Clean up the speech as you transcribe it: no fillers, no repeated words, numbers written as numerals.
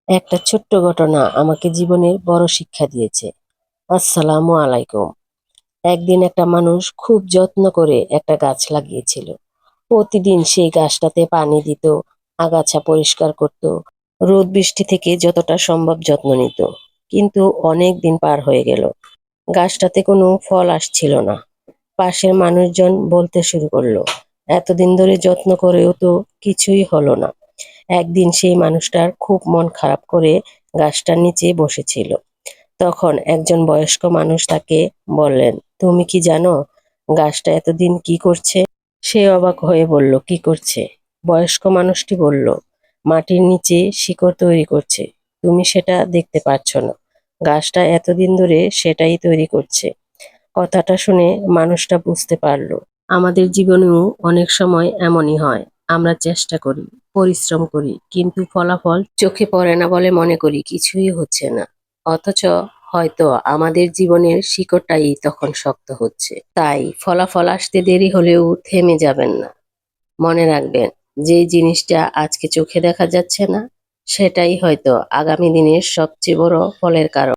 একটা ছোট্ট ঘটনা আমাকে জীবনের বড় শিক্ষা দিয়েছে। আসসালামু আলাইকুম। একদিন একটা মানুষ খুব যত্ন করে একটা গাছ লাগিয়েছিল। প্রতিদিন সেই গাছটাতে পানি দিত, আগাছা পরিষ্কার করত, রোদ বৃষ্টি থেকে যতটা সম্ভব যত্ন নিত। কিন্তু অনেক দিন পার হয়ে গেল, গাছটাতে কোনো ফল আসছিল না। পাশের মানুষজন বলতে শুরু করলো, এতদিন ধরে যত্ন করেও তো কিছুই হলো না। একদিন সেই মানুষটার খুব মন খারাপ করে গাছটার নিচে বসেছিল। তখন একজন বয়স্ক মানুষ তাকে বললেন, তুমি কি জানো গাছটা এতদিন কি করছে? সে অবাক হয়ে বলল, কি করছে? বয়স্ক মানুষটি বলল, মাটির নিচে শিকড় তৈরি করছে। তুমি সেটা দেখতে পাচ্ছ না, গাছটা এতদিন ধরে সেটাই তৈরি করছে। কথাটা শুনে মানুষটা বুঝতে পারলো, আমাদের জীবনেও অনেক সময় এমনই হয়। আমরা চেষ্টা করি, পরিশ্রম করি, কিন্তু ফলাফল চোখে পড়ে না বলে মনে করি কিছুই হচ্ছে না। অথচ হয়তো আমাদের জীবনের শিকড়টাই তখন শক্ত হচ্ছে। তাই ফলাফল আসতে দেরি হলেও থেমে যাবেন না। মনে রাখবেন, যে জিনিসটা আজকে চোখে দেখা যাচ্ছে না, সেটাই হয়তো আগামী দিনের সবচেয়ে বড় ফলের কারণ।